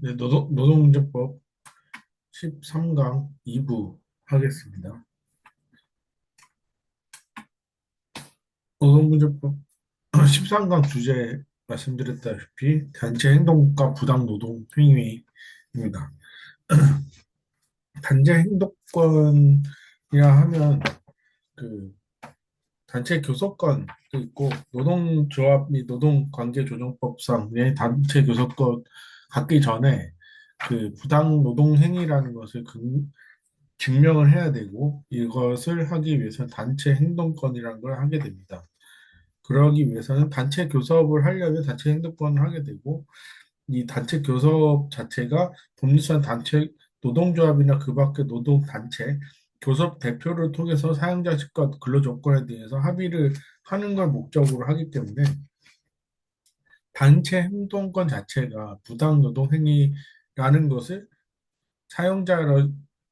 네, 노동문제법 13강 2부 하겠습니다. 노동문제법 13강 주제 말씀드렸다시피 단체 행동과 부당 노동 행위입니다. 단체 행동권이라 하면 그 단체 교섭권도 있고 노동조합 및 노동관계조정법상의 단체 교섭권 갖기 전에 그 부당 노동 행위라는 것을 증명을 해야 되고 이것을 하기 위해서 단체 행동권이라는 걸 하게 됩니다. 그러기 위해서는 단체 교섭을 하려면 단체 행동권을 하게 되고 이 단체 교섭 자체가 법률상 단체 노동조합이나 그 밖의 노동단체 교섭 대표를 통해서 사용자 측과 근로조건에 대해서 합의를 하는 걸 목적으로 하기 때문에 단체 행동권 자체가 부당 노동 행위라는 것을 사용자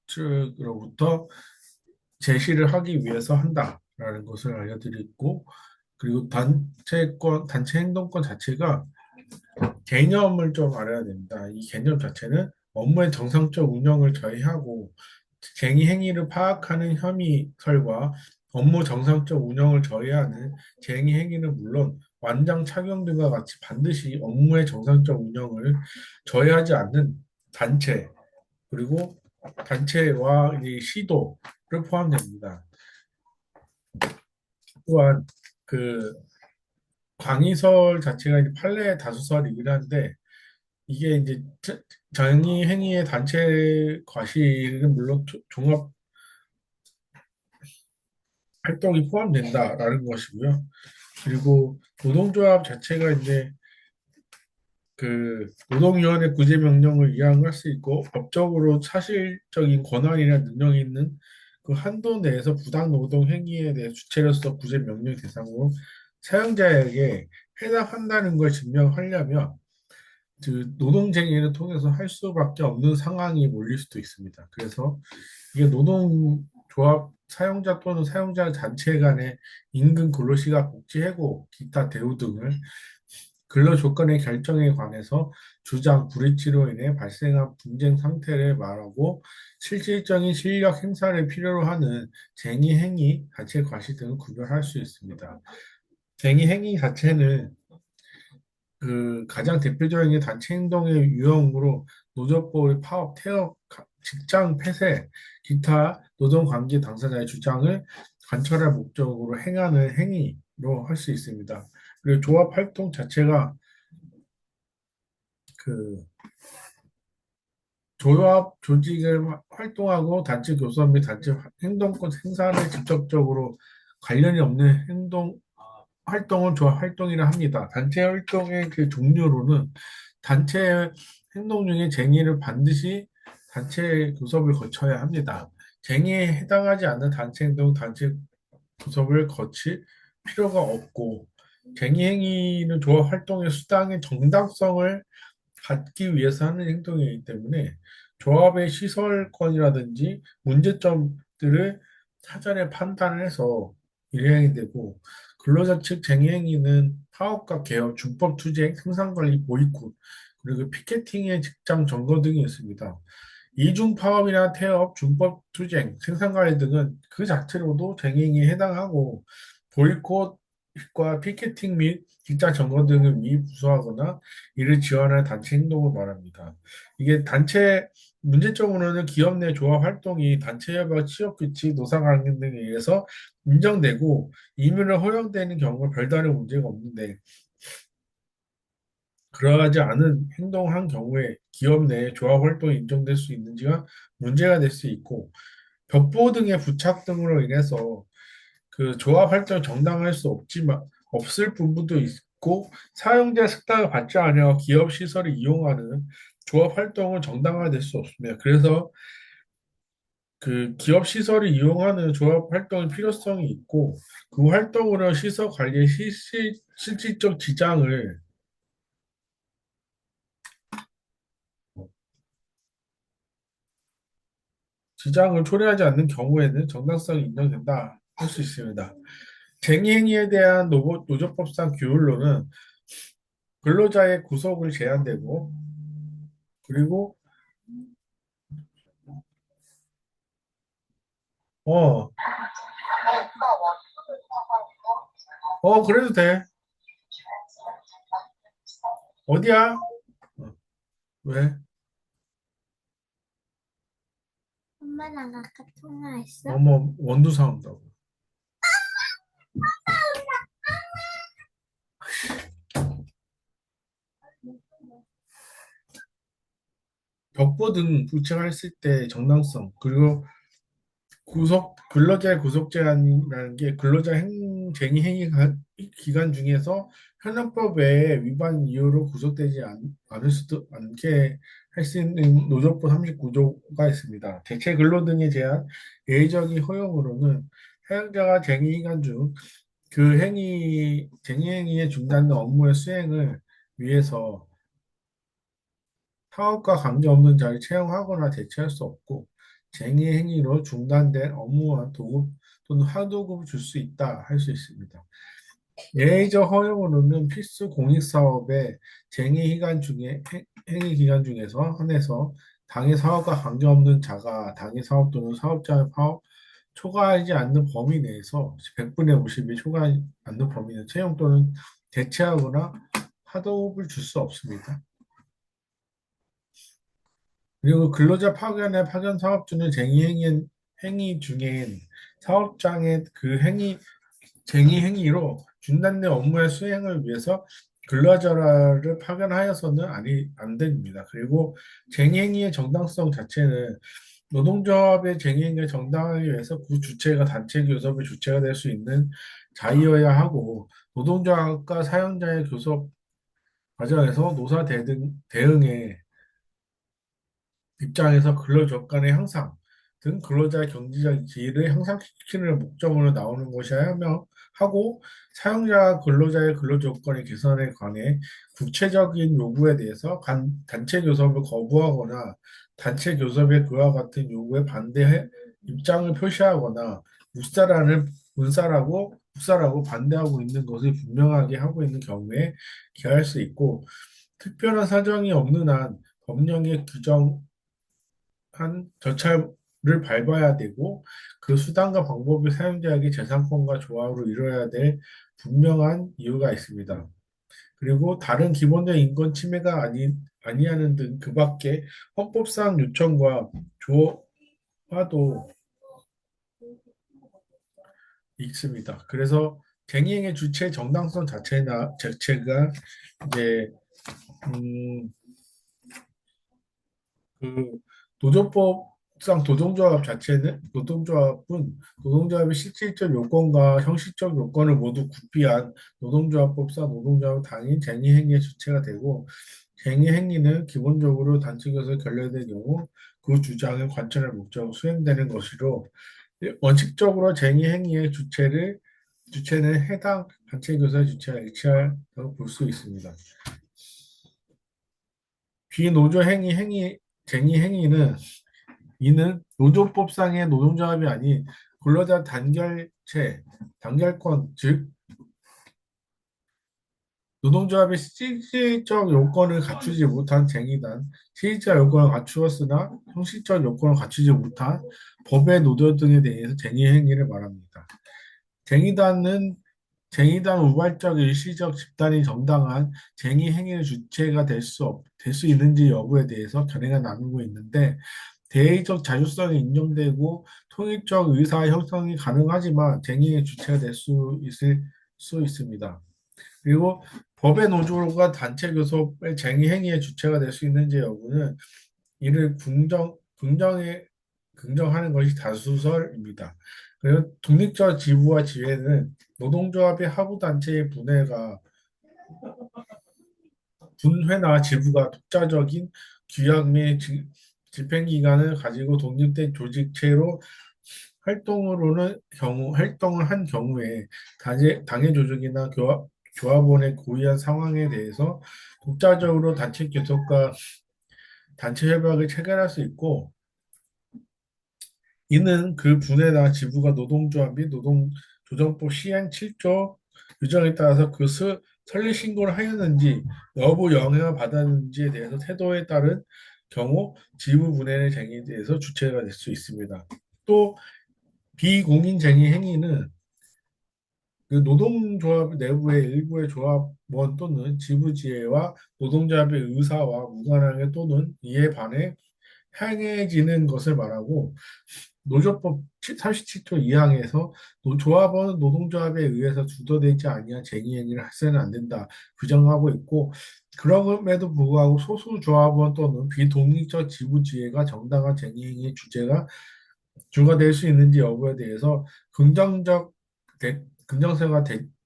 측으로부터 제시를 하기 위해서 한다라는 것을 알려드리고, 그리고 단체 행동권 자체가 개념을 좀 알아야 됩니다. 이 개념 자체는 업무의 정상적 운영을 저해하고 쟁의 행위를 파악하는 혐의설과 업무 정상적 운영을 저해하는 쟁의 행위는 물론 완장 착용 등과 같이 반드시 업무의 정상적 운영을 저해하지 않는 단체, 그리고 단체와 이 시도를 포함됩니다. 또한 그 광의설 자체가 이제 판례 다수설이긴 한데 이게 이제 정의 행위의 단체 과실은 물론 종합 활동이 포함된다라는 것이고요. 그리고 노동조합 자체가 이제 그 노동위원회 구제 명령을 이행할 수 있고 법적으로 사실적인 권한이나 능력이 있는 그 한도 내에서 부당 노동 행위에 대해 주체로서 구제 명령 대상으로 사용자에게 해당한다는 걸 증명하려면 그 노동쟁의를 통해서 할 수밖에 없는 상황이 몰릴 수도 있습니다. 그래서 이게 노동조합 사용자 또는 사용자 단체 간의 임금 근로시간 복지해고 기타 대우 등을 근로조건의 결정에 관해서 주장 불이치로 인해 발생한 분쟁 상태를 말하고 실질적인 실력 행사를 필요로 하는 쟁의 행위, 단체 과시 등을 구별할 수 있습니다. 쟁의 행위 자체는 그 가장 대표적인 게 단체 행동의 유형으로 노조법의 파업, 태업, 직장 폐쇄, 기타 노동관계 당사자의 주장을 관철할 목적으로 행하는 행위로 할 수 있습니다. 그리고 조합 활동 자체가 그 조합 조직을 활동하고 단체 교섭 및 단체 행동권 생산에 직접적으로 관련이 없는 활동은 조합 활동이라 합니다. 단체 활동의 그 종류로는 단체 행동 중에 쟁의를 반드시 단체 교섭을 거쳐야 합니다. 쟁의에 해당하지 않는 단체 행동, 단체 교섭을 거칠 필요가 없고, 쟁의 행위는 조합 활동의 수당의 정당성을 갖기 위해서 하는 행동이기 때문에 조합의 시설권이라든지 문제점들을 사전에 판단을 해서 일행이 되고, 근로자 측 쟁의행위는 파업과 개업, 준법 투쟁, 생산관리, 보이콧, 그리고 피케팅의 직장 점거 등이 있습니다. 이중 파업이나 태업, 준법 투쟁, 생산관리 등은 그 자체로도 쟁행에 해당하고 보이콧과 피켓팅 및 직장 점거 등을 미부수하거나 이를 지원하는 단체 행동을 말합니다. 이게 단체 문제점으로는 기업 내 조합 활동이 단체 협약, 취업 규칙, 노사 관계 등에 의해서 인정되고 임의로 허용되는 경우 별다른 문제가 없는데 그러하지 않은 행동한 경우에 기업 내에 조합 활동이 인정될 수 있는지가 문제가 될 수 있고 벽보 등의 부착 등으로 인해서 그 조합 활동이 정당할 수 없지만 없을 부분도 있고 사용자 식당을 받지 않아 기업 시설을 이용하는 조합 활동은 정당화될 수 없습니다. 그래서 그 기업 시설을 이용하는 조합 활동의 필요성이 있고 그 활동으로 시설 관리에 실질적 지장을 초래하지 않는 경우에는 정당성이 인정된다 할 수 있습니다. 쟁의행위에 대한 노조법상 규율로는 근로자의 구속을 제한되고 그리고 어, 그래도 돼. 어디야? 어, 왜? 엄마랑 아까 통화했어? 어머, 원두 사온다고. 벽보등 부착했을 때 정당성, 그리고 근로자의 구속 제한이라는 게 근로자 쟁의 행위 기간 중에서 현행법 외에 위반 이유로 구속되지 않을 수도 않게 할 수 있는 노조법 39조가 있습니다. 대체 근로 등에 대한 예외적인 허용으로는 사용자가 쟁의 기간 중 그 쟁의 행위에 중단된 업무의 수행을 위해서 사업과 관계없는 자를 채용하거나 대체할 수 없고 쟁의 행위로 중단된 업무와 도급 또는 하도급을 줄 수 있다 할 수 있습니다. 예외적 허용으로는 필수 공익사업의 쟁의 기간 중에 행위 기간 중에서 한해서 당해 사업과 관계없는 자가 당해 사업 또는 사업자의 파업 초과하지 않는 범위 내에서 100분의 50이 초과하지 않는 범위 내 채용 또는 대체하거나 하도급을 줄 수 없습니다. 그리고 근로자 파견의 파견 사업주는 행위 중엔 사업장의 쟁의 행위로 중단된 업무의 수행을 위해서 근로자를 파견하여서는 안 됩니다. 그리고 쟁의 행위의 정당성 자체는 노동조합의 쟁의 행위를 정당하기 위해서 그 주체가 단체 교섭의 주체가 될 수 있는 자이어야 하고 노동조합과 사용자의 교섭 과정에서 대응에 입장에서 근로조 간의 향상 등 근로자의 경제적 지위를 향상시키는 목적으로 나오는 것이어야 하고 사용자 근로자의 근로 조건의 개선에 관해 구체적인 요구에 대해서 단체 교섭을 거부하거나 단체 교섭의 그와 같은 요구에 반대 입장을 표시하거나 묵살하는 묵살하고 반대하고 있는 것을 분명하게 하고 있는 경우에 기할 수 있고 특별한 사정이 없는 한 법령의 규정 한 절차를 밟아야 되고 그 수단과 방법이 사용자에게 재산권과 조합으로 이루어야 될 분명한 이유가 있습니다. 그리고 다른 기본적인 인권 침해가 아니하는 등 그 밖에 헌법상 요청과 조화도 있습니다. 그래서 쟁의행의 주체 정당성 자체가 이제 음, 그 노조법상 노동조합의 실질적 요건과 형식적 요건을 모두 구비한 노동조합법상 노동조합 당인 쟁의행위의 주체가 되고 쟁의행위는 기본적으로 단체교섭 결렬된 경우 그 주장을 관철할 목적으로 수행되는 것이로 원칙적으로 쟁의행위의 주체는 해당 단체교섭 주체가 일치하다고 볼 수 있습니다. 비노조 쟁의 행위는 이는 노조법상의 노동조합이 아닌 근로자 단결권, 즉 노동조합의 실질적 요건을 갖추지 못한 실질적 요건을 갖추었으나 형식적 요건을 갖추지 못한 법의 노조 등에 대해서 쟁의 행위를 말합니다. 쟁의단은 쟁의단 우발적 일시적 집단이 정당한 쟁의 행위의 주체가 될 수 있는지 여부에 대해서 견해가 나누고 있는데 대의적 자주성이 인정되고 통일적 의사 형성이 가능하지만 쟁의의 주체가 될 수 있습니다. 그리고 법의 노조가 단체 교섭의 쟁의 행위의 주체가 될 수 있는지 여부는 이를 긍정하는 것이 다수설입니다. 그리고 독립적 지부와 지회는 노동조합의 하부단체의 분회나 지부가 독자적인 규약 및 집행기관을 가지고 독립된 조직체로 활동을 한 경우에 당해 조직이나 조합원의 고유한 상황에 대해서 독자적으로 단체 교섭과 단체 협약을 체결할 수 있고 이는 그 분해나 지부가 노동조합 및 노동조정법 시행 7조 규정에 따라서 설립 신고를 하였는지 여부 영향을 받았는지에 대해서 태도에 따른 경우 지부분해의 쟁의에 대해서 주체가 될 수 있습니다. 또 비공인쟁의 행위는 그 노동조합 내부의 일부의 조합원 또는 지부지회와 노동조합의 의사와 무관하게 또는 이에 반해 행해지는 것을 말하고 노조법 37조 2항에서 조합원은 노동조합에 의해서 주도되지 아니한 쟁의행위를 해서는 안 된다 규정하고 있고 그럼에도 불구하고 소수 조합원 또는 비독립적 지부지회가 정당한 쟁의행위의 주가 될 수 있는지 여부에 대해서 긍정성과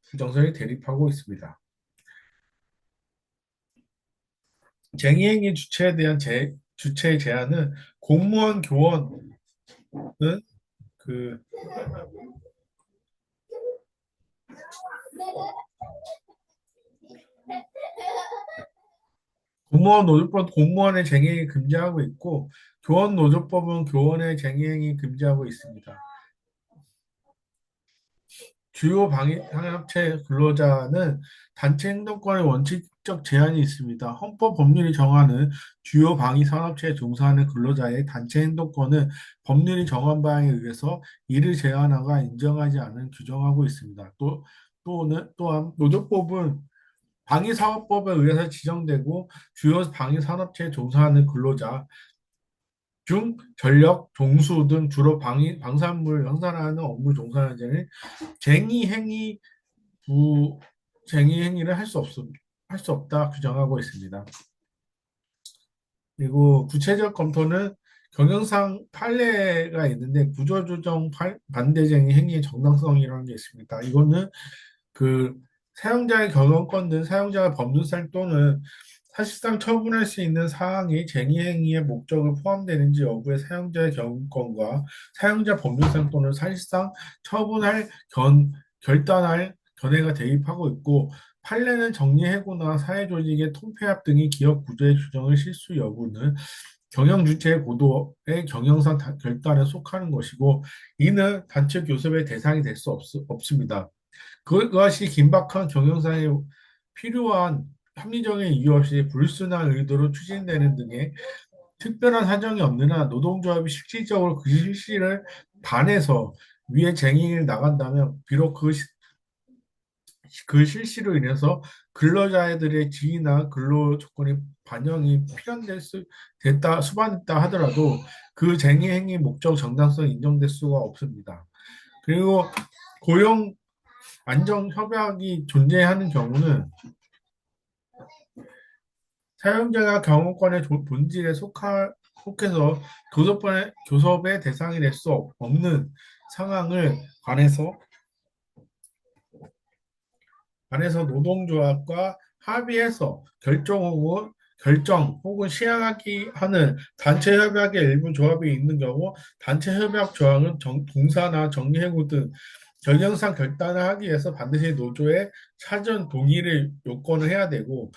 부정성이 대립하고 있습니다. 쟁의행위 주체에 대한 주체의 제한은 공무원 교원은 그 공무원 노조법 공무원의 쟁행이 금지하고 있고 교원 노조법은 교원의 쟁행이 금지하고 있습니다. 주요 방위산업체 근로자는 단체 행동권의 원칙적 제한이 있습니다. 헌법 법률이 정하는 주요 방위산업체에 종사하는 근로자의 단체 행동권은 법률이 정한 바에 의해서 이를 제한하거나 인정하지 않은 규정하고 있습니다. 또한 노조법은 방위사업법에 의해서 지정되고 주요 방위산업체에 종사하는 근로자 중 전력, 종수 등 주로 방산물 생산하는 업무 종사하는 자는 쟁의 행위 쟁의 행위를 할 수 없다 규정하고 있습니다. 그리고 구체적 검토는 경영상 판례가 있는데 구조조정 반대쟁의 행위의 정당성이라는 게 있습니다. 이거는 그 사용자의 경영권 등 사용자의 법률상 또는 사실상 처분할 수 있는 사항이 쟁의행위의 목적을 포함되는지 여부의 사용자의 경영권과 사용자 법률상 또는 사실상 처분할 결단할 견해가 대입하고 있고 판례는 정리해고나 사회조직의 통폐합 등이 기업 구조의 규정을 실수 여부는 경영 주체의 고도의 경영상 결단에 속하는 것이고 이는 단체 교섭의 대상이 될 수 없습니다. 그것이 긴박한 경영상에 필요한 합리적인 이유 없이 불순한 의도로 추진되는 등의 특별한 사정이 없는 한 노동조합이 실질적으로 그 실시를 반해서 위에 쟁의를 나간다면 비록 그 실시로 인해서 근로자들의 지위나 근로 조건이 반영이 수반됐다 하더라도 그 쟁의 행위 목적 정당성이 인정될 수가 없습니다. 그리고 고용 안정 협약이 존재하는 경우는 사용자가 경영권의 본질에 속해서 교섭의 대상이 될 수 없는 상황을 관해서 노동조합과 합의해서 결정 혹은 시행하기 하는 단체 협약의 일부 조합이 있는 경우 단체 협약 조항은 동사나 정리해고 등 경영상 결단을 하기 위해서 반드시 노조의 사전 동의를 요건을 해야 되고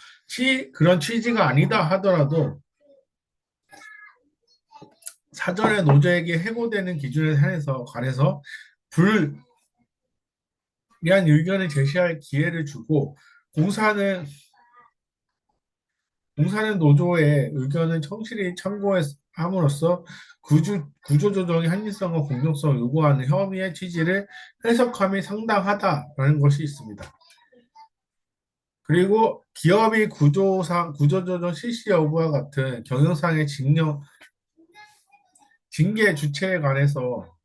그런 취지가 아니다 하더라도 사전에 노조에게 해고되는 기준에 관해서 불리한 의견을 제시할 기회를 주고 공사는 노조의 의견을 성실히 참고함으로써 구조조정의 합리성과 공정성을 요구하는 협의의 취지를 해석함이 상당하다라는 것이 있습니다. 그리고 기업이 구조조정 실시 여부와 같은 경영상의 징계 주체에 관해서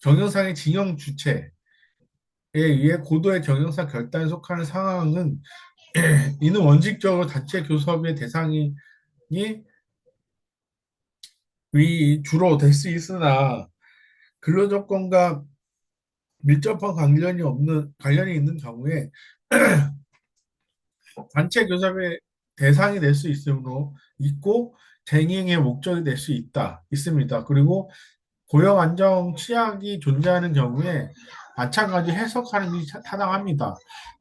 경영상의 징용 주체에 의해 고도의 경영상 결단에 속하는 상황은 이는 원칙적으로 단체 교섭의 대상이 주로 될 수 있으나 근로조건과 밀접한 관련이 있는 경우에 단체 교섭의 대상이 될 수 있고 쟁행의 목적이 될 수 있습니다. 그리고 고용 안정 취약이 존재하는 경우에 마찬가지 해석하는 것이 타당합니다.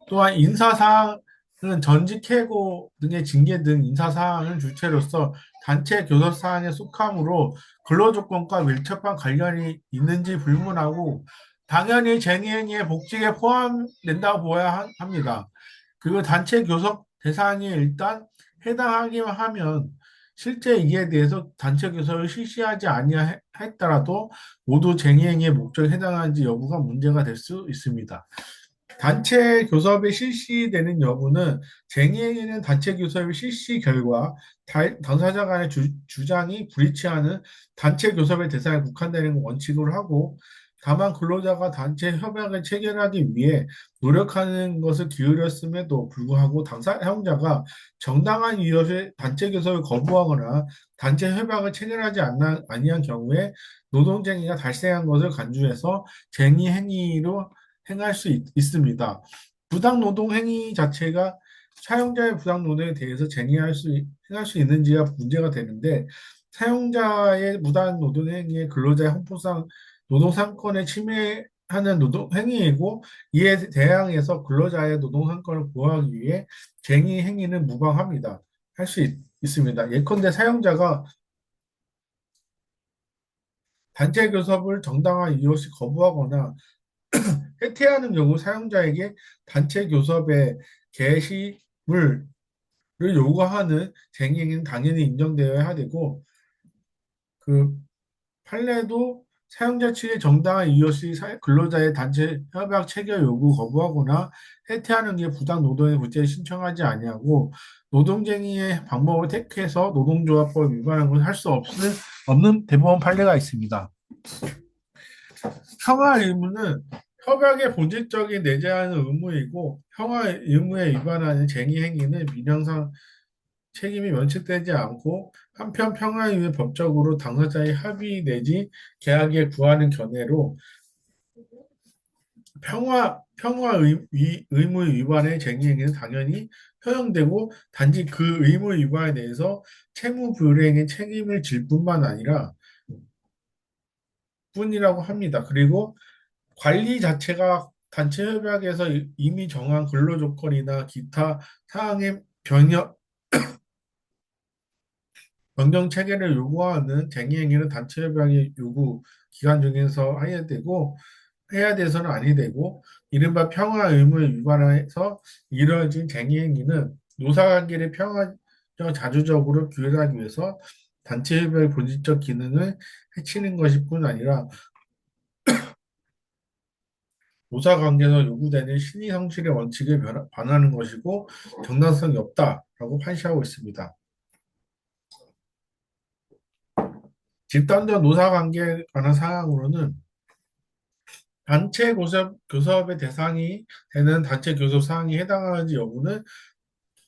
또한 인사사항은 전직 해고 등의 징계 등 인사사항을 주체로서 단체 교섭 사항에 속하므로 근로조건과 밀접한 관련이 있는지 불문하고 당연히 쟁행의 복직에 포함된다고 보아야 합니다. 그리고 단체 교섭 대상이 일단 해당하기만 하면 실제 이에 대해서 단체 교섭을 실시하지 아니하였더라도 모두 쟁의행위의 목적에 해당하는지 여부가 문제가 될 수 있습니다. 단체 교섭이 실시되는 여부는 쟁의행위는 단체 교섭의 실시 결과 당사자 간의 주장이 불일치하는 단체 교섭의 대상에 국한되는 원칙으로 하고 다만 근로자가 단체 협약을 체결하기 위해 노력하는 것을 기울였음에도 불구하고 사용자가 정당한 이유에 단체 교섭을 거부하거나 단체 협약을 체결하지 아니한 경우에 노동쟁의가 발생한 것을 간주해서 쟁의 행위로 행할 수 있습니다. 부당노동 행위 자체가 사용자의 부당노동에 대해서 행할 수 있는지가 문제가 되는데 사용자의 무단노동 행위에 근로자의 헌법상 노동상권에 침해하는 노동 행위이고 이에 대항해서 근로자의 노동상권을 보호하기 위해 쟁의 행위는 무방합니다. 할 수 있습니다. 예컨대 사용자가 단체 교섭을 정당한 이유 없이 거부하거나 해태하는 경우 사용자에게 단체 교섭의 개시물을 요구하는 쟁의행위는 당연히 인정되어야 되고 그 판례도 사용자 측의 정당한 이유 없이 근로자의 단체 협약 체결 요구 거부하거나 해태하는 게 부당 노동의 구제를 신청하지 아니하고 노동쟁의의 방법을 택해서 노동조합법 위반한 것을 할 수 없는 대법원 판례가 있습니다. 형하 의무는 협약의 본질적인 내재하는 의무이고 형하 의무에 위반하는 쟁의 행위는 민형상 책임이 면책되지 않고 한편 평화 이후 법적으로 당사자의 합의 내지 계약에 구하는 견해로 의무 위반의 쟁의 행위는 당연히 허용되고 단지 그 의무 위반에 대해서 채무 불이행의 책임을 질 뿐만 아니라 뿐이라고 합니다. 그리고 관리 자체가 단체 협약에서 이미 정한 근로 조건이나 기타 사항의 변경 체계를 요구하는 쟁의 행위는 단체 협약의 요구 기간 중에서 해야 돼서는 아니 되고 이른바 평화 의무에 위반해서 이루어진 쟁의 행위는 노사관계를 평화적 자주적으로 규율하기 위해서 단체 협약의 본질적 기능을 해치는 것일 뿐 아니라 노사관계에서 요구되는 신의 성실의 원칙을 반하는 것이고 정당성이 없다라고 판시하고 있습니다. 집단적 노사관계에 관한 사항으로는 단체 교섭의 대상이 되는 단체 교섭 사항이 해당하는지 여부는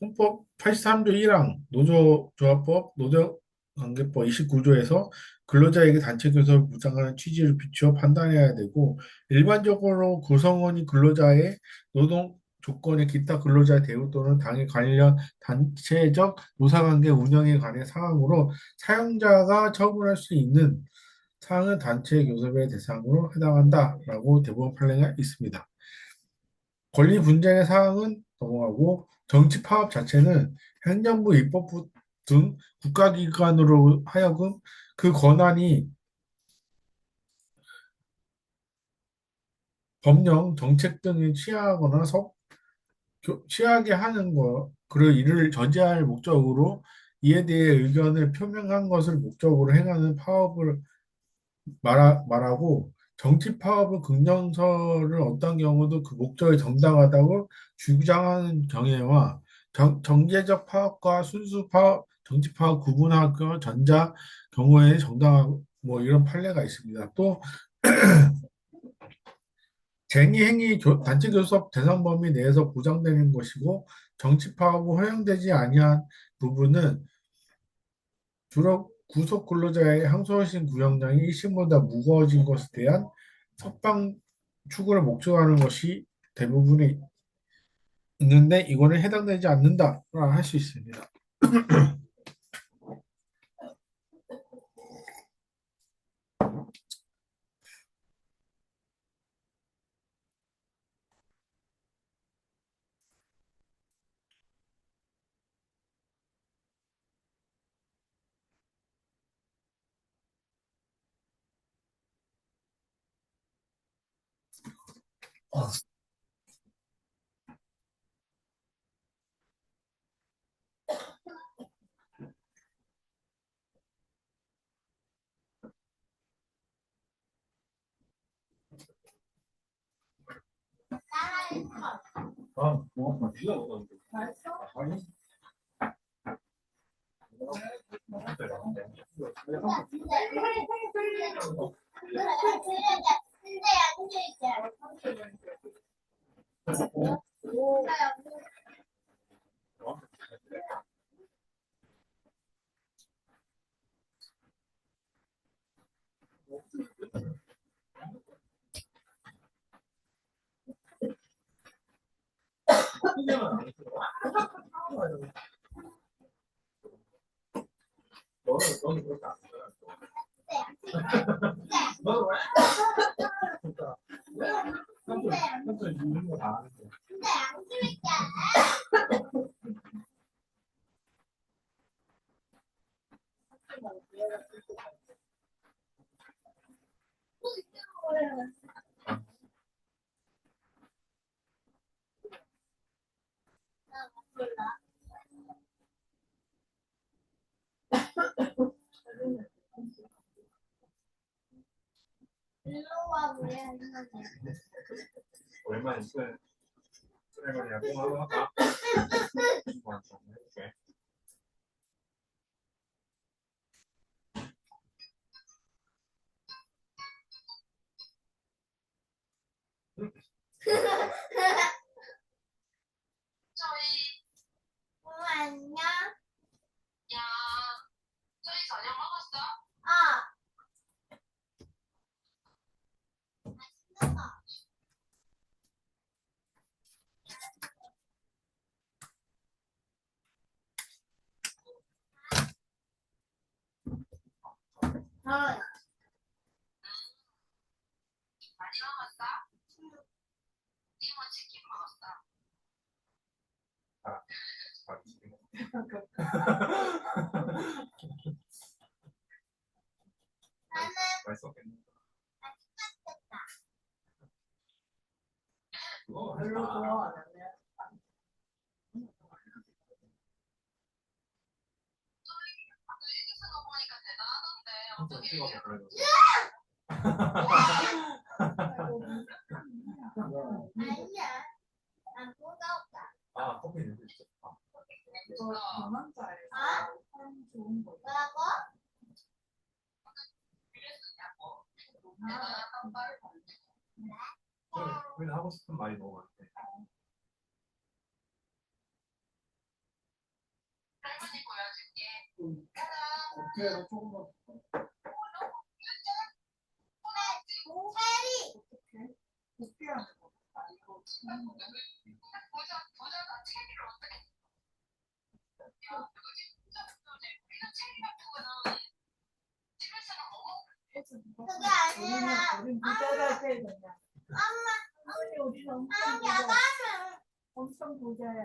헌법 83조 1항 노조조합법 노동관계법 29조에서 근로자에게 단체 교섭을 보장하는 취지를 비추어 판단해야 되고 일반적으로 구성원이 근로자의 노동 조건의 기타 근로자 대우 또는 당의 관련 단체적 노사관계 운영에 관한 사항으로 사용자가 처분할 수 있는 사항은 단체 교섭의 대상으로 해당한다라고 대법원 판례가 있습니다. 권리 분쟁의 사항은 넘어가고 정치 파업 자체는 행정부, 입법부 등 국가기관으로 하여금 그 권한이 법령, 정책 등을 취하게 하는 것, 그리고 이를 저지할 목적으로 이에 대해 의견을 표명한 것을 목적으로 행하는 파업을 말하고 정치 파업은 긍정서를 어떤 경우도 그 목적이 정당하다고 주장하는 경우와 정제적 파업과 순수 파업, 정치 파업 구분하고 전자 경우에 정당하고 뭐 이런 판례가 있습니다. 또 쟁의 행위 단체 교섭 대상 범위 내에서 보장되는 것이고 정치 파업은 허용되지 아니한 부분은 주로 구속 근로자의 항소심 구형량이 1심보다 무거워진 것에 대한 석방 추구를 목적하는 것이 대부분이 있는데 이거는 해당되지 않는다라 할 수 있습니다. 일로 와, 뭐야, 오랜만에 수행 수행을 야구하고 할까? 해볼게. 안녕. 야, 저희 저녁 먹었어? 맛있는 거. 어, 많이 먹었어? 이모 치킨 먹었어. 나는 맛있었겠네. 맛있겠다. 그거 별로 맛있다. 좋아 안 하네. 일기 쓴 거 보니까 대단하던데. 좀 어떻게 찍어서 보내줬어. 아니야. 난 무겁다. 아, 커피 내고 있어. 아, 이거 경남자에 아? 사람 좋은 거. 뭐라고? 그랬었냐고. 아, 대단하단 말. 우리는 하고 싶은 말이 너무 많대. 할머니 보여줄게. 어깨로 조금만 체리. 어떻게? 어깨 하는 거. 아, 이거 치는 거. 보자가 체리를 어떻게. 야, 누구지? 우리는 체리 같은 거는 집에서는 못 먹어. 그게 아니라 우린 부자라 때 그냥. 엄마, 우리 우리는 엄청 엄마, 부자. 나는 엄청 부자야.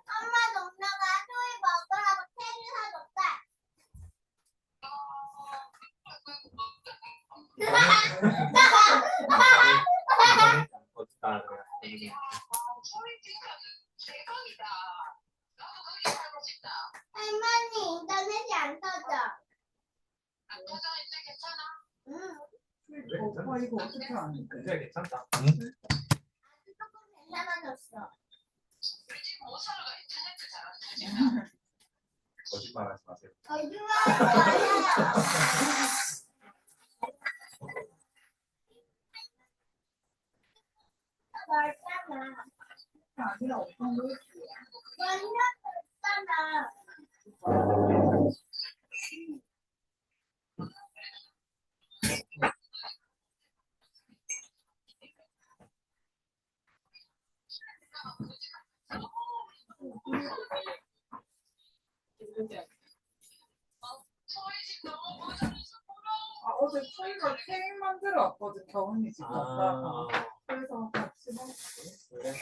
엄마 동료가 소희 먹으라고 체리 사줬대. 어디다 소리 진짜 대박이다. 나도 거기 살고 싶다. 할머니 인터넷이 안 터져. 안 터져 이제 괜찮아? 응. 오빠 이거 어떻게 하는 거야? 이제 괜찮다. 조금 괜찮아졌어. 우리 집 모사가 인터넷을 잘 안 터진다. 거짓말 하지 마세요. 거짓말하지 마세요. 멀잖아. 아니라 어떤 거 완전 멀잖아. 소리 집 너무 모자라서 아, 어제 저희가 케이크 만들어 왔거든. 겨울이 집 갔다가. 그래서 같이 먹었어. 그래?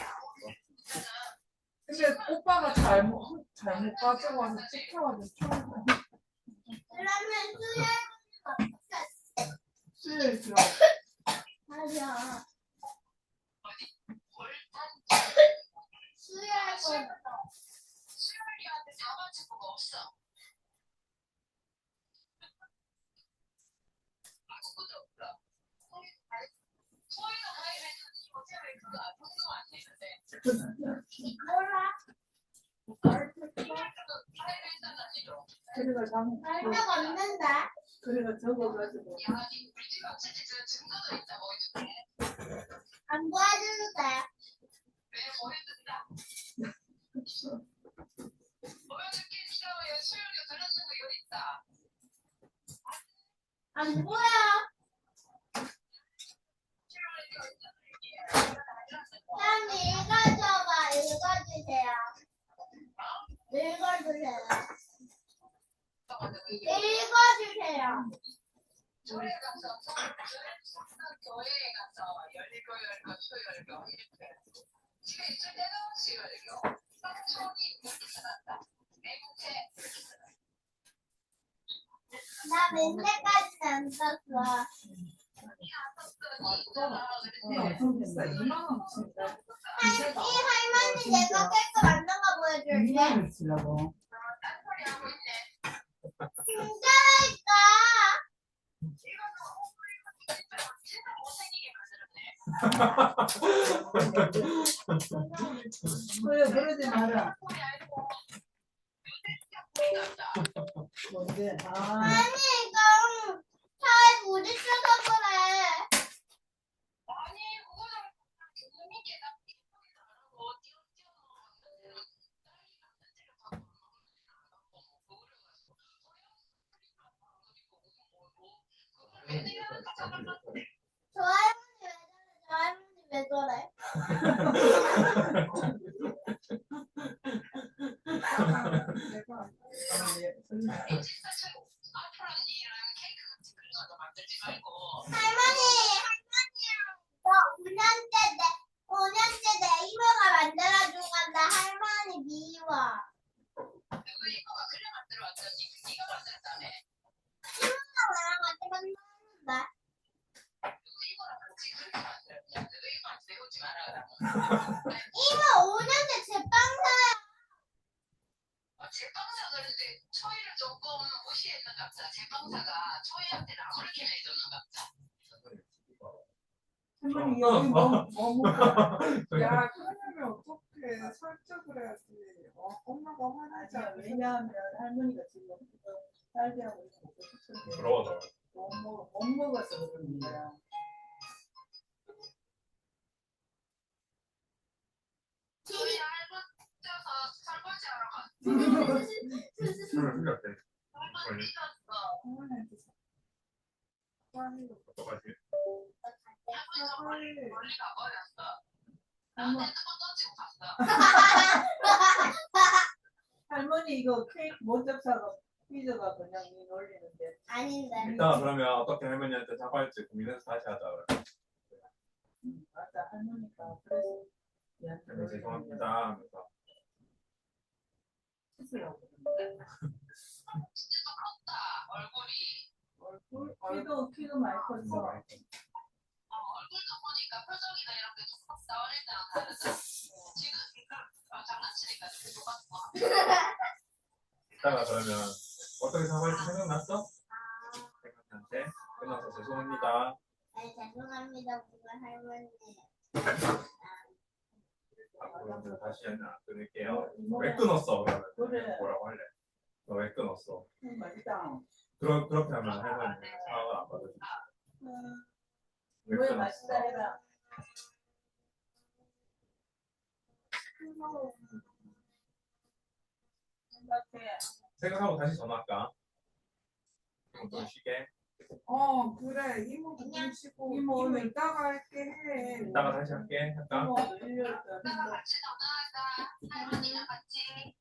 근데 오빠가 잘못 가지고 와서 찍혀가지고 처음 그러면 수요일 들어. 맞아. 골탄 수혈 수혈이한테 잡아주고가 없어. 아무것도 없어. 내가 할 데가 없는데. 그래가 적어가지고. 야, 니 우리 집 어쩐지 저 증거도 있다, 뭐 이쪽에. 안 보여줘도 돼. 왜 보여준다? 보여줄게, 니가 왜 수요일에 들었는 거 여기 있다. 안 보여. 난 읽어줘봐. 읽어주세요. 읽어주세요. 읽어주세요. 교회 가서 교회에 가서 열리고 수요일교 이렇게 집에 있을 때는 수요일교 성촌이 이렇게 써놨다. 매국제 이렇게 써놨다. 나 맨날까지는 안 썼어. 진짜 2만 원 진짜. 할머니 내가 깰거 맞는 거 보여줄게. 2만 원 치려고. 딴소리 하고 있네. 진짜니까. 진짜 못생기게 만들었네. 그래 그러지 마라. 딴소리 아니고 뭔데? 아, 아니 이거 차에 부딪혀서 그래. 아니 그거는 주민께 나 뭐 저 할머니 왜 저래? 내가 할머니랑 너 5년째 내 이모가 만들어준 건데 할머니 미워. 이모가 나랑 같이 만들었는데. 이모 5년째 제빵사야. 제빵사 그런데 초이를 조금 무시했는가 보다. 제빵사가 초이한테는 아무렇게 해줬는가 보다. 할머니 여기 뭐 먹어? 야 그러면 어떻게 설득을 해야지. 엄마가 화나지 않아. 왜냐하면 할머니가 지금 딸기하고 먹고 싶은데 부러워서. 못 먹어서 그런 거야. 초이 할머니서 설거지 하러 갔어. 술 흘렸대. 설거지 씻었어. 할머니한테 어떡하지? 할머니가 멀리 가버렸어. 할머- 나한테 핸드폰 던지고 갔어. 할머니 이거 케이크 못 접사가 삐져가 그냥 이 놀리는데. 아닌데. 이따가 그러면 어떻게 할머니한테 사과할지 고민해서 다시 하자. 그래. 맞아 할머니가 그래서 얘한테 할머니 죄송합니다 하면서. 씻으라고 그러는데. 진짜 좀 컸다. 얼굴이. 키도 많이 뭐 컸어. 많이 얼굴도 보니까 표정이나 이런 게 좀 컸다. 어릴 때랑 다르다. 지금 장난치니까 좀 똑같고. 이따가 그러면 어떻게 사과할지 생각났어? 할머니한테 끝나서 죄송합니다. 네, 죄송합니다, 우리 할머니. 앞으로는 다시 안 끊을게요. 왜 끊었어? 그러면 그래. 뭐라고 할래? 너 왜 끊었어? 맛있다. 그렇게 하면 할머니는 사과를 안 받아줘. 왜 왜 끊었어? 맛있다 해라. 생각해. 생각하고 다시 전화할까? 좀 쉬게. 그래. 이모도 그냥 좀 쉬고. 이모 이따가 할게 해. 이따가 다시 할게. 할까? 이모 1년 이따가 같이 전화하자. 할머니랑 같이.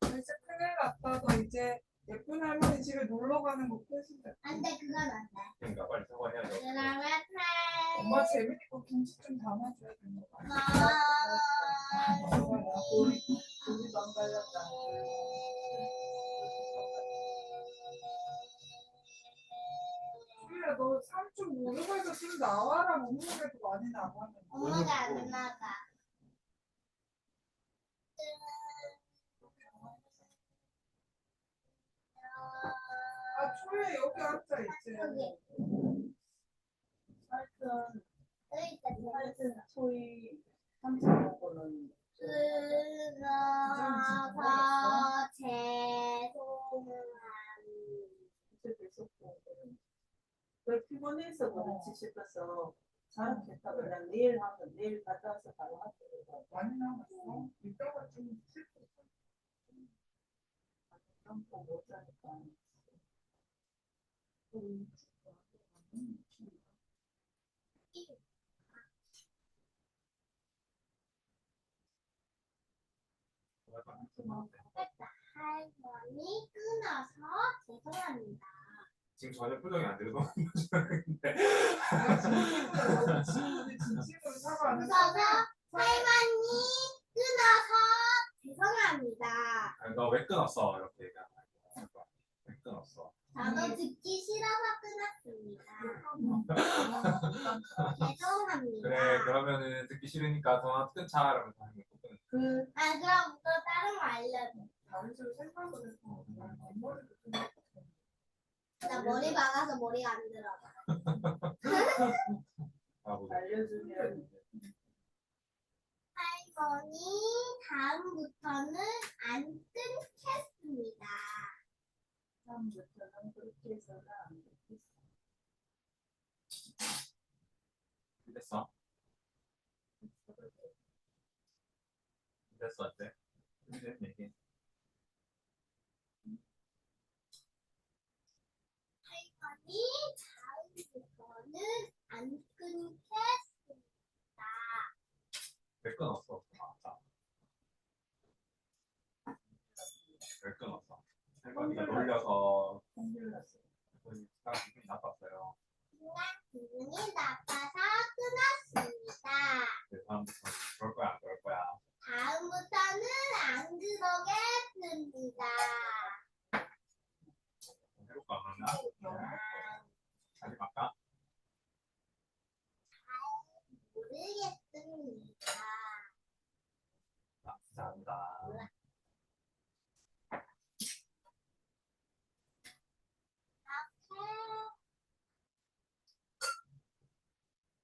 이제 큰일 났다. 너 이제 예쁜 할머니 집에 놀러 가는 거 끝이다. 안 돼, 그건 안 돼. 그러니까 빨리 사과해야죠. 그러면 엄마 재밌고 김치 좀 담아줘야 되는 거 아니야? 우리도 안 갈랐다. 그래, 너 삼촌 모르고 해서 좀 나와라. 몸무게도 많이 나가는데. 엄마가 안 나가. 초에 여기 앉아 있지. 여기. 하여튼 여기 있다. 소희 삼촌 거는 끊어서 죄송합니다. 그때 됐었고 그 피곤해서 그렇지 싶어서 잘했다 그냥 내일 하면 내일 갔다 와서 바로 하더라고. 많이 남았어? 이따가 좀 슬퍼. 참고 못 자니까. 할머니 끊어서 죄송합니다. 지금 전혀 표정이 안 돼서 너무 진심으로 사과하는 웃어서 할머니 끊어서 죄송합니다. 너 왜 끊었어? 이렇게 얘기하는 거야. 왜 끊었어? 저도 듣기 싫어서 끊었습니다. 죄송합니다. 그래 그러면은 듣기 싫으니까 전화 끊자 이러면서 하는 거 끊는 그 그럼 또 다른 거 알려줘. 다른 식으로 생각을 해서 머리도 좀 나 머리 박아서 머리가 안 들어가. 거야. 알려주면 할머니 다음부터는 안 끊겠습니다. 다음부터는 그렇게 해서는 안 되겠어. 됐어? 됐어 어때? 얘기. 할머니 다음부터는 안 끊겠습니다. 왜 끊었어? 왜 끊었어? 할머니가 놀려서 힘들었어. 딱 기분이 나빴어요. 기분이 나빠서 끊었습니다. 네, 다음부터 그럴 거야 안 그럴 거야? 다음부터는 안 그러겠습니다. 해볼까 그러면? 다시 갈까? 모르겠습니다. 감사합니다.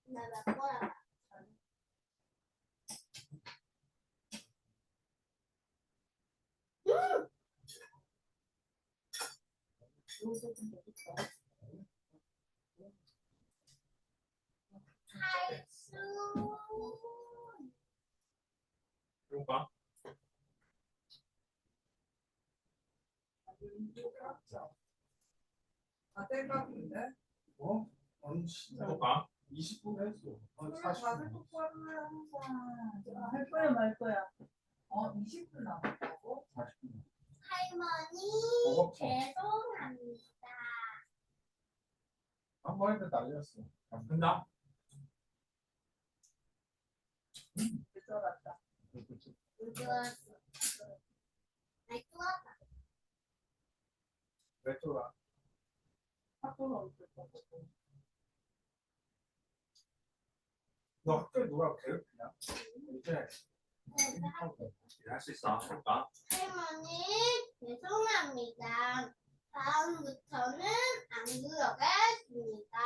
나몇 거야? 요새 좀 되겠다. 할수 해볼까? 다 땡각인데? 어? 아니 진짜 해볼까? 20분 했어. 그래, 40분. 다들 똑바로 해, 항상. 할 거야, 말 거야? 20분 남았다고? 40분. 할머니 먹었어. 죄송합니다. 한번 했는데 날렸어. 끝나? 늦어갔다. 좋았어. 아이 좋았다. 왜 쫄아? 학교는 어떨 거고. 너 학교에 누가 괴롭히냐? 이제 할 수 있어. 해볼까? 할머니 죄송합니다. 다음부터는 안 그러겠습니다.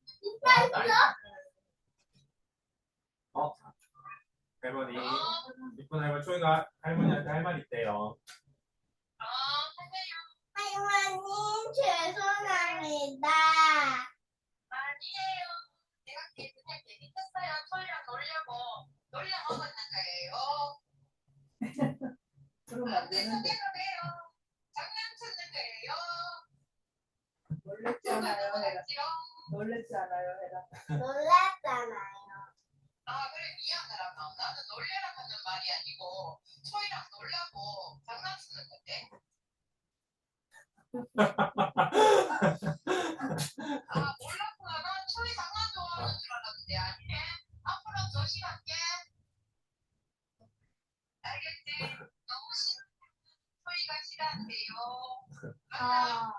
진짜 있어? 할머니 이쁜 할머니 초이가 할머니한테 할 말 있대요. 할머니 죄송합니다. 아니에요. 내가 그냥 얘기했어요. 저희랑 놀려고 놀려 먹었는 거예요. 그러면 안 되는데. 그래요. 장난쳤는 거예요. 놀랬잖아요, 해라. 지롱. 놀랬잖아요, 해라. 놀랐잖아요. 아 그래 미안하라고. 나는 놀려라 하는 말이 아니고 저희랑 놀라고 장난치는 건데. 아 몰랐구나. 난 저희 장난 좋아하는 줄 알았는데 아니네. 앞으로 조심할게. 알겠지? 너무 싫어. 저희가 싫어한대요. 아,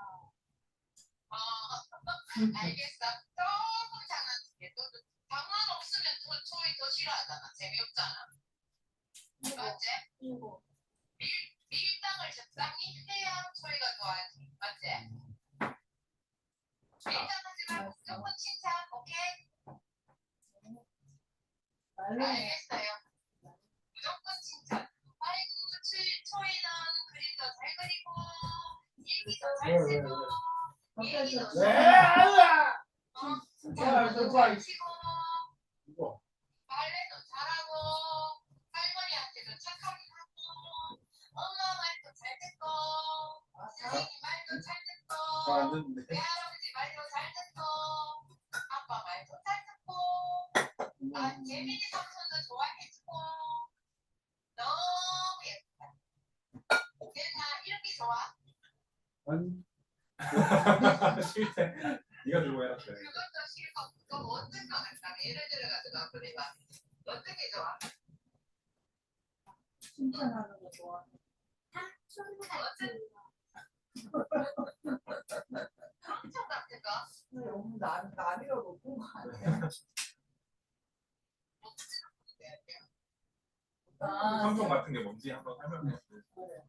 알겠어. 조금 장난칠게. 또 장난 없으면 저희 더 싫어하잖아. 재미없잖아. 맞지? 이거. 밀당을 적당히 해야 저희가 좋아하지. 맞지? 밀당하지 말고 무조건 칭찬. 말로 알겠어요. 무조건 칭찬. 아이고, 초이는 그림도 잘 그리고, 일기도 잘 쓰고, 얘기도 잘 숫자도 잘 치고, 이거. 말레도 잘하고, 할머니한테도 착하게 하고, 엄마 말도 잘 듣고, 선생님 말도 잘 듣고, 안 듣는데. 외할아버지 말도 잘 듣고, 아빠 말도 잘 듣고, 재민이 삼촌도 좋아해주고, 너무 예쁘다. 얘다 이렇게 좋아? 아니, 실제 네가 들고 해라 그래. 그것도 싫고, 그거 어떤 거 같다. 예를 들어가지고 그래봐. 어떻게 좋아? 칭찬하는 거 좋아. 삼촌 같은 거? 너무 남이라고 본 거 아니야? 삼종 같은 게 뭔지 한번 설명해 주세요.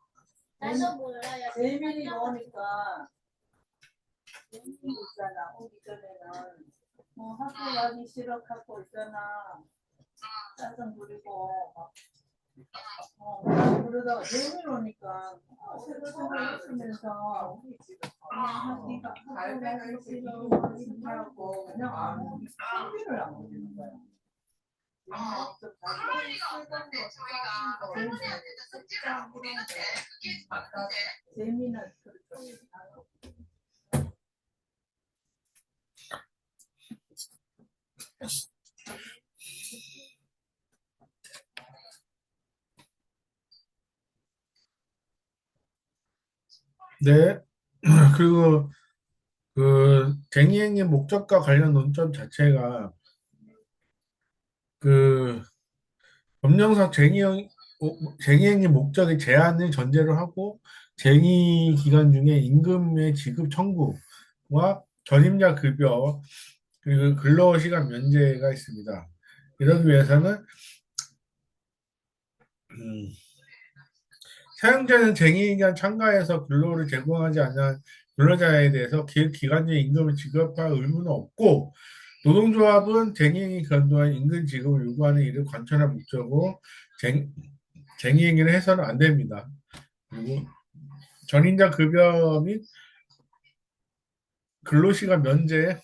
나도 몰라요. 재민이 넣으니까 재민이 있잖아. 오기 전에는 학교 가기 싫어하고 있잖아. 짜증 부리고 막 그러다가 재민이 오니까 생각 쓰면서 하기가 학교 가기 싫어하고 그냥 아무 준비를 안 해주는 거야. 할머니가 없는데 저희가 할머니한테도 숙제를 안 부리는데 그게 맞는데 재민은 그렇게 네. 그리고 그 쟁이행위 목적과 관련 논점 자체가 그 법령상 쟁이행위 목적의 제한을 전제로 하고 쟁의 기간 중에 임금의 지급 청구와 전임자 급여 그리고 근로시간 면제가 있습니다. 이러기 위해서는 사용자는 쟁의기간 참가해서 근로를 제공하지 않는 근로자에 대해서 기간 중에 임금을 지급할 의무는 없고 노동조합은 쟁의행위 기간 동안 임금 지급을 요구하는 일을 관철할 목적으로 쟁의행위를 해서는 안 됩니다. 그리고 전임자 급여 및 근로시간 면제는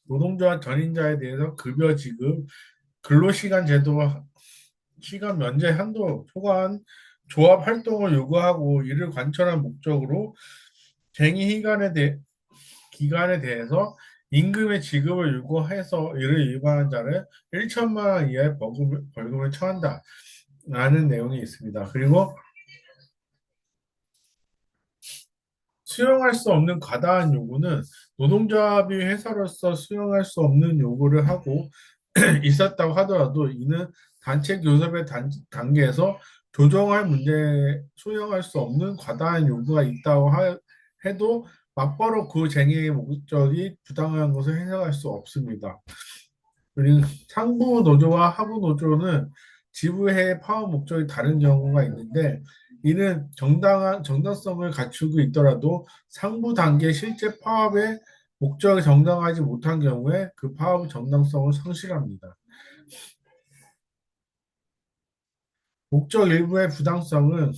노동조합 전임자에 대해서 급여 지급, 근로시간 제도와 시간 면제 한도 초과한 조합 활동을 요구하고 이를 관철한 목적으로 기간에 대해서 임금의 지급을 요구해서 이를 위반한 자를 1천만 원 이하의 벌금을 처한다 라는 내용이 있습니다. 그리고 수용할 수 없는 과다한 요구는 노동조합이 회사로서 수용할 수 없는 요구를 하고 있었다고 하더라도 이는 단체 교섭의 단계에서 조정할 문제 수용할 수 없는 과다한 요구가 있다고 해도 맞바로 그 쟁의의 목적이 부당한 것을 해석할 수 없습니다. 그리고 상부 노조와 하부 노조는 지부회의 파업 목적이 다른 경우가 있는데 이는 정당성을 갖추고 있더라도 상부 단계 실제 파업의 목적이 정당하지 못한 경우에 그 파업의 정당성을 상실합니다. 목적 일부의 부당성은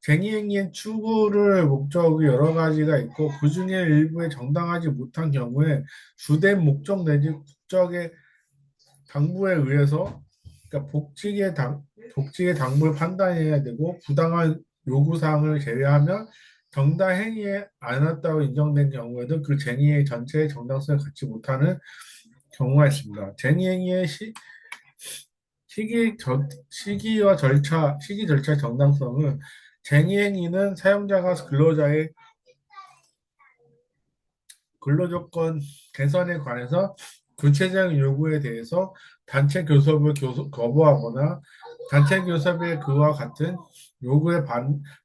쟁의행위의 추구를 목적이 여러 가지가 있고 그 중에 일부에 정당하지 못한 경우에 주된 목적 내지 국적의 당부에 의해서 그러니까 복직의 당부를 판단해야 되고 부당한 요구사항을 제외하면 정당 행위에 안 왔다고 인정된 경우에도 그 쟁의의 전체의 정당성을 갖지 못하는 경우가 있습니다. 쟁의행위의 시기 절차 정당성은 쟁의행위는 사용자가 근로자의 근로조건 개선에 관해서 구체적인 요구에 대해서 단체 교섭을 거부하거나 단체 교섭의 그와 같은 요구에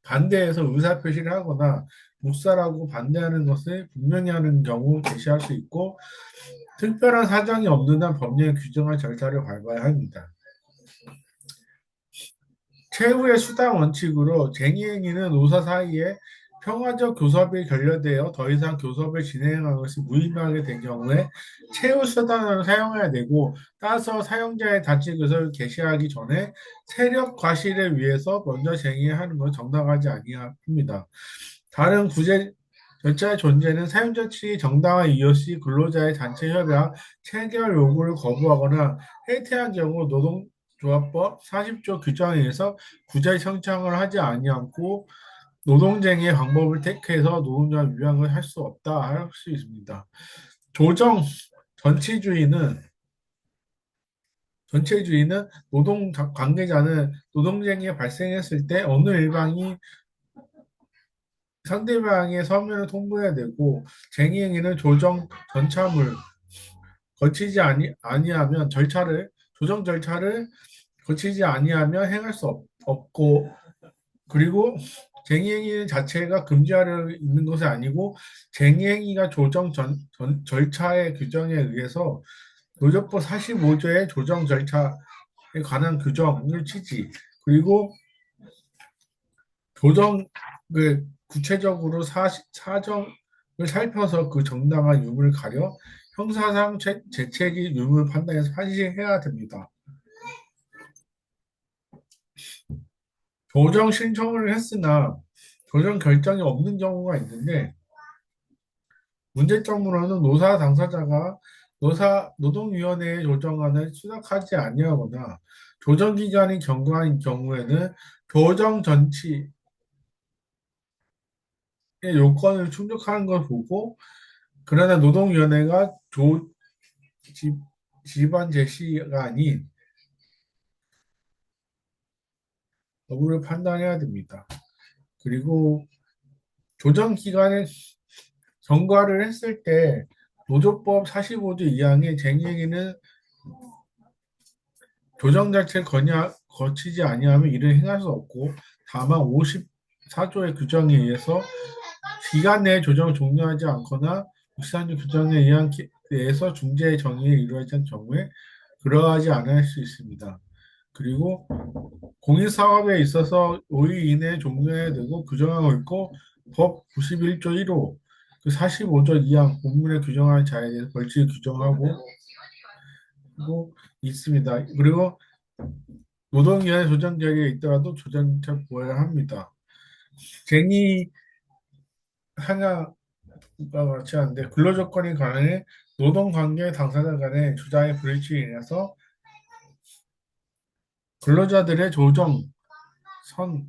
반대해서 의사표시를 하거나 묵살하고 반대하는 것을 분명히 하는 경우 제시할 수 있고 특별한 사정이 없는 한 법령에 규정한 절차를 밟아야 합니다. 최후의 수단 원칙으로 쟁의행위는 노사 사이에 평화적 교섭이 결렬되어 더 이상 교섭을 진행하는 것이 무의미하게 된 경우에 최후 수단을 사용해야 되고, 따라서 사용자의 자치 교섭을 개시하기 전에 세력 과실을 위해서 먼저 쟁의하는 것은 정당하지 아니합니다. 다른 구제 절차의 존재는 사용자 측이 정당한 이유 없이 근로자의 단체 협약 체결 요구를 거부하거나 해태한 경우 노동조합법 40조 규정에 의해서 구제 청탁을 하지 아니하고 노동쟁의 방법을 택해서 노동자 위반을 할 수 없다 할 수 있습니다. 조정 전치주의는 전체주의는 노동 관계자는 노동쟁이 발생했을 때 어느 일방이 상대방의 서면을 통보해야 되고, 쟁의행위는 조정 전차물 거치지 아니하면 조정 절차를 거치지 아니하면 행할 수 없고, 그리고 쟁의행위 자체가 금지하려 있는 것이 아니고 쟁의행위가 조정 절차의 규정에 의해서 노조법 45조의 조정 절차에 관한 규정을 취지, 그리고 조정을 구체적으로 사정을 살펴서 그 정당한 유무를 가려 형사상 재책이 유무 판단해서 판시해야 됩니다. 조정 신청을 했으나 조정 결정이 없는 경우가 있는데, 문제점으로는 노사 당사자가 노동위원회의 조정안을 수락하지 아니하거나 조정 기간이 경과한 경우에는 조정 전치의 요건을 충족하는 걸 보고, 그러나 노동위원회가 집안 제시가 아닌 여부를 판단해야 됩니다. 그리고 조정 기간에 경과를 했을 때 노조법 45조 2항의 쟁의행위는 조정 자체를 거치지 아니하면 이를 행할 수 없고, 다만 54조의 규정에 의해서 기간 내에 조정을 종료하지 않거나 63조 규정에 의한 내에서 중재의 정의를 이루어지지 않은 경우에 그러하지 않을 수 있습니다. 그리고 공익사업에 있어서 5일 이내에 종료해야 되고 규정하고 있고, 법 91조 1호 그 45조 2항 본문에 규정한 자에 대해서 벌칙을 규정하고 있습니다. 그리고 노동위원회 조정 결의에 있더라도 조정차 보여야 합니다. 쟁의 하나가 같이 하는데, 근로조건에 관해 노동관계 당사자 간의 주장의 불일치에 인해서 근로자들의 조정 선치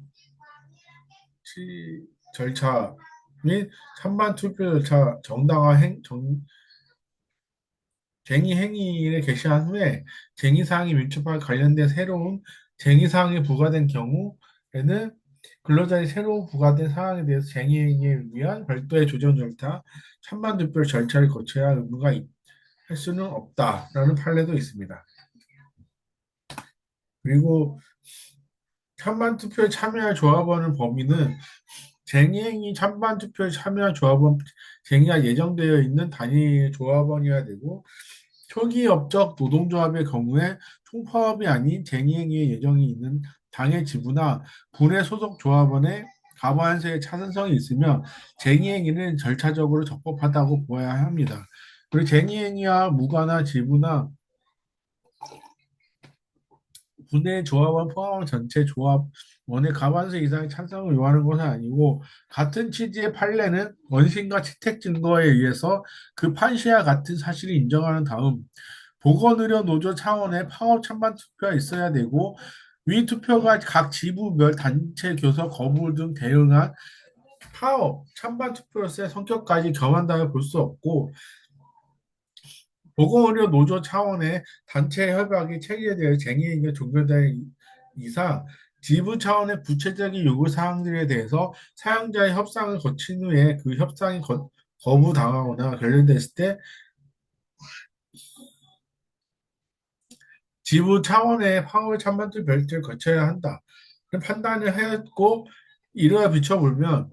절차 및 찬반 투표 절차 쟁의 행위를 개시한 후에 쟁의사항이 밀접하게 관련된 새로운 쟁의사항이 부과된 경우에는 근로자의 새로 부과된 사항에 대해서 쟁의행위에 위한 별도의 조정 절차, 찬반 투표 절차를 거쳐야 할 의무가 할 수는 없다라는 판례도 있습니다. 그리고 찬반 투표에 참여할 조합원의 범위는 쟁의행위 찬반 투표에 참여한 조합원 쟁의가 예정되어 있는 단위 조합원이어야 되고, 초기 업적 노동조합의 경우에 총파업이 아닌 쟁의행위의 예정이 있는 당의 지부나 분의 소속 조합원의 과반수의 찬성이 있으면 쟁의행위는 절차적으로 적법하다고 보아야 합니다. 그리고 쟁의행위와 무관한 지부나 분의 조합원 포함한 전체 조합원의 과반수 이상의 찬성을 요하는 것은 아니고, 같은 취지의 판례는 원심과 채택 증거에 의해서 그 판시와 같은 사실을 인정하는 다음 보건의료 노조 차원의 파업 찬반 투표가 있어야 되고, 위 투표가 각 지부별 단체 교섭 거부 등 대응한 파업 찬반 투표로서의 성격까지 겸한다고 볼 수 없고, 보건의료 노조 차원의 단체 협약이 체결되어 쟁의행위가 종료된 이상 지부 차원의 구체적인 요구 사항들에 대해서 사용자의 협상을 거친 후에 그 협상이 거부당하거나 결렬됐을 때 지부 차원의 파월 찬반투 별도를 거쳐야 한다. 그런 판단을 했고, 이러한 비춰보면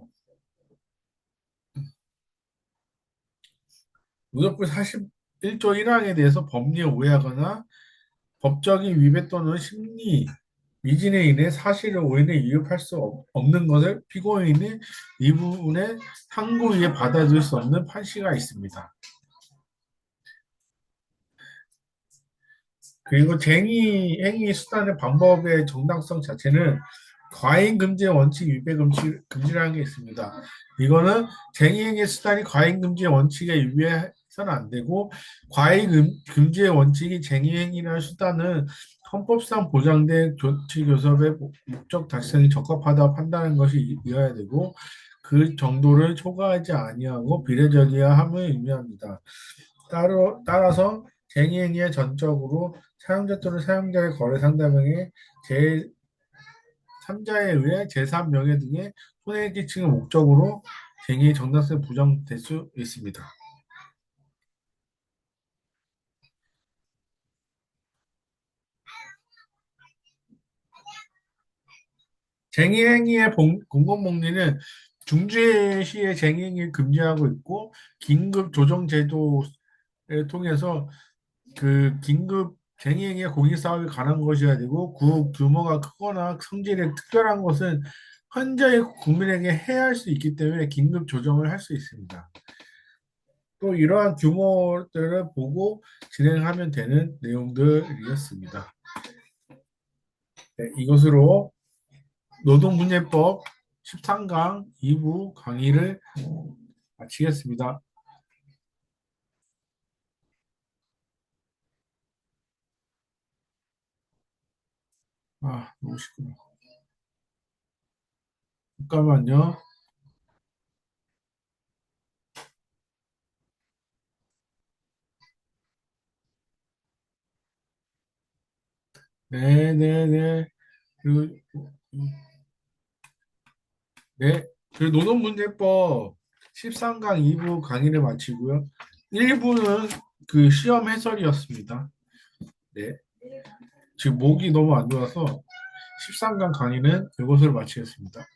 노조법 41조 1항에 대해서 법리에 오해하거나 법적인 위배 또는 심리 미진에 인해 사실을 오인에 위협할 수 없는 것을 피고인이 이 부분에 상고위에 받아들일 수 없는 판시가 있습니다. 그리고 쟁의 행위 수단의 방법의 정당성 자체는 과잉 금지의 원칙 위배 금지라는 게 있습니다. 이거는 쟁의 행위 수단이 과잉 금지의 원칙에 위배해서는 안 되고 과잉 금지의 원칙이 쟁의 행위라는 수단은 헌법상 보장된 조치 교섭의 목적 달성이 적합하다 판단하는 것이 이어야 되고 그 정도를 초과하지 아니하고 비례적이어야 함을 의미합니다. 따라서 쟁의행위의 전적으로 사용자 또는 사용자의 거래 상대방의 제3자에 의해 제3명예 등의 손해를 끼치는 목적으로 쟁의의 정당성이 부정될 수 있습니다. 쟁의행위의 공공복리는 중죄시의 쟁의행위를 금지하고 있고 긴급 조정 제도를 통해서 그 긴급 쟁의행위가 공익사업에 관한 것이어야 되고 그 규모가 크거나 성질이 특별한 것은 현저히 국민에게 해할 수 있기 때문에 긴급 조정을 할 수 있습니다. 또 이러한 규모들을 보고 진행하면 되는 내용들이었습니다. 네, 이것으로 노동문예법 13강 2부 강의를 마치겠습니다. 너무 시끄러워. 잠깐만요. 네네네. 그, 네. 그 노동문제법 13강 2부 강의를 마치고요. 1부는 그 시험 해설이었습니다. 네. 지금 목이 너무 안 좋아서 13강 강의는 이것으로 마치겠습니다.